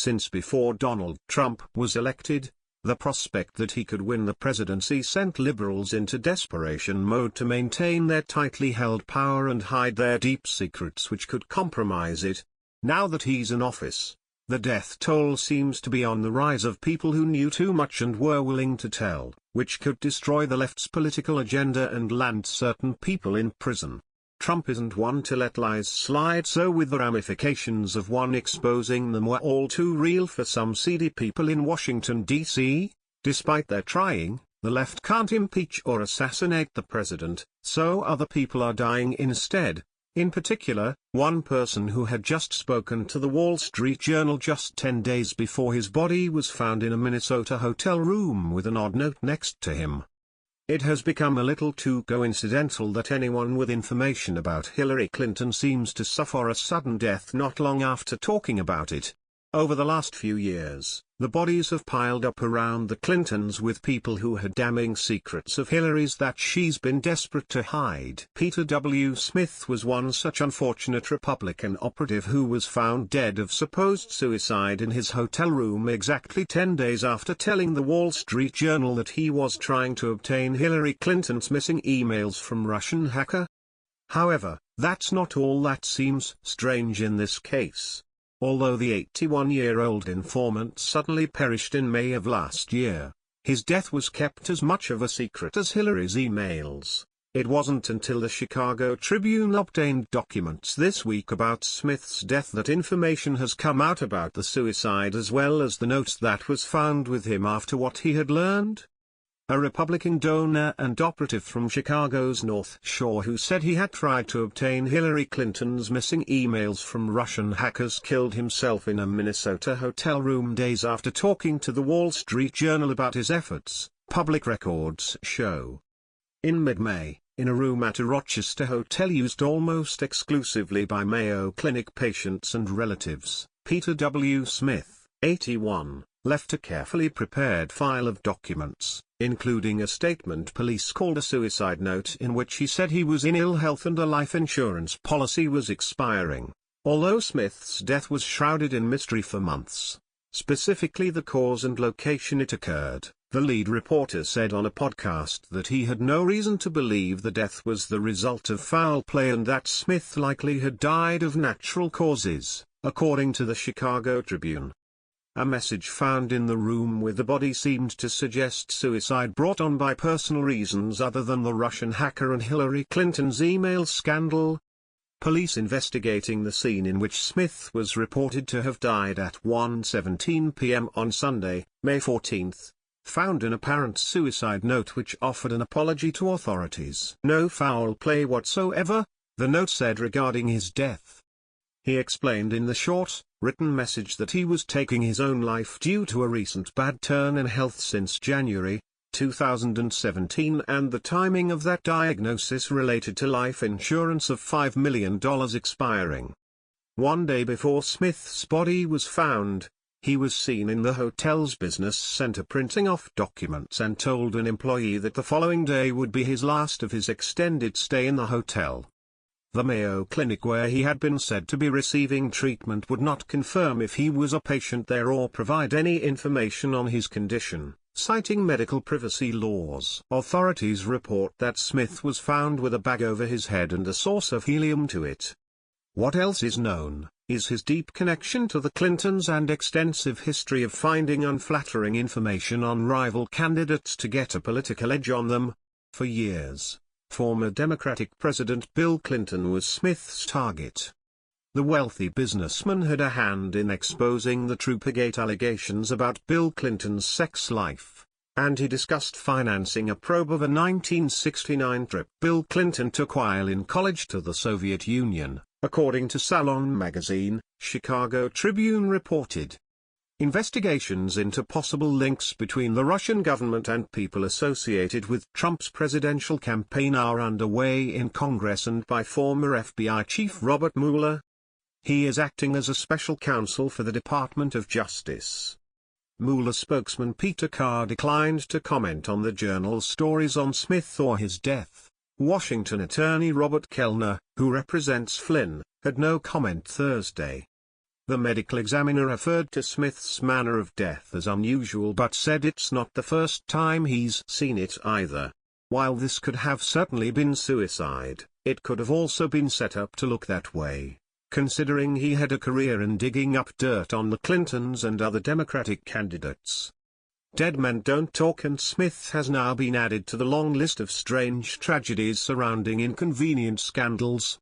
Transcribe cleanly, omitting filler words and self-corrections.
Since before Donald Trump was elected, the prospect that he could win the presidency sent liberals into desperation mode to maintain their tightly held power and hide their deep secrets which could compromise it. Now that he's in office, the death toll seems to be on the rise of people who knew too much and were willing to tell, which could destroy the left's political agenda and land certain people in prison. Trump isn't one to let lies slide, so with the ramifications of one exposing them were all too real for some seedy people in Washington, D.C., despite their trying, the left can't impeach or assassinate the president, so other people are dying instead. In particular, one person who had just spoken to the Wall Street Journal just 10 days before his body was found in a Minnesota hotel room with an odd note next to him. It has become a little too coincidental that anyone with information about Hillary Clinton seems to suffer a sudden death not long after talking about it. Over the last few years, the bodies have piled up around the Clintons with people who had damning secrets of Hillary's that she's been desperate to hide. Peter W. Smith was one such unfortunate Republican operative who was found dead of supposed suicide in his hotel room exactly 10 days after telling the Wall Street Journal that he was trying to obtain Hillary Clinton's missing emails from Russian hacker. However, that's not all that seems strange in this case. Although the 81-year-old informant suddenly perished in May of last year, his death was kept as much of a secret as Hillary's emails. It wasn't until the Chicago Tribune obtained documents this week about Smith's death that information has come out about the suicide as well as the notes that was found with him after what he had learned. A Republican donor and operative from Chicago's North Shore who said he had tried to obtain Hillary Clinton's missing emails from Russian hackers killed himself in a Minnesota hotel room days after talking to the Wall Street Journal about his efforts, public records show. In mid-May, in a room at a Rochester hotel used almost exclusively by Mayo Clinic patients and relatives, Peter W. Smith, 81, left a carefully prepared file of documents, including a statement police called a suicide note in which he said he was in ill health and a life insurance policy was expiring. Although Smith's death was shrouded in mystery for months, specifically the cause and location it occurred, the lead reporter said on a podcast that he had no reason to believe the death was the result of foul play and that Smith likely had died of natural causes, according to the Chicago Tribune. A message found in the room with the body seemed to suggest suicide brought on by personal reasons other than the Russian hacker and Hillary Clinton's email scandal. Police investigating the scene in which Smith was reported to have died at 1:17 p.m. on Sunday, May 14, found an apparent suicide note which offered an apology to authorities. No foul play whatsoever, the note said regarding his death. He explained in the short, written message that he was taking his own life due to a recent bad turn in health since January 2017 and the timing of that diagnosis related to life insurance of $5 million expiring. One day before Smith's body was found, he was seen in the hotel's business center printing off documents and told an employee that the following day would be his last of his extended stay in the hotel. The Mayo Clinic where he had been said to be receiving treatment would not confirm if he was a patient there or provide any information on his condition, citing medical privacy laws. Authorities report that Smith was found with a bag over his head and a source of helium to it. What else is known, is his deep connection to the Clintons and extensive history of finding unflattering information on rival candidates to get a political edge on them. For years, former Democratic President Bill Clinton was Smith's target. The wealthy businessman had a hand in exposing the Troopagate allegations about Bill Clinton's sex life, and he discussed financing a probe of a 1969 trip Bill Clinton took while in college to the Soviet Union, according to Salon magazine, Chicago Tribune reported. Investigations into possible links between the Russian government and people associated with Trump's presidential campaign are underway in Congress and by former FBI Chief Robert Mueller. He is acting as a special counsel for the Department of Justice. Mueller spokesman Peter Carr declined to comment on the Journal's stories on Smith or his death. Washington attorney Robert Kellner, who represents Flynn, had no comment Thursday. The medical examiner referred to Smith's manner of death as unusual but said it's not the first time he's seen it either. While this could have certainly been suicide, it could have also been set up to look that way, considering he had a career in digging up dirt on the Clintons and other Democratic candidates. Dead men don't talk, and Smith has now been added to the long list of strange tragedies surrounding inconvenient scandals.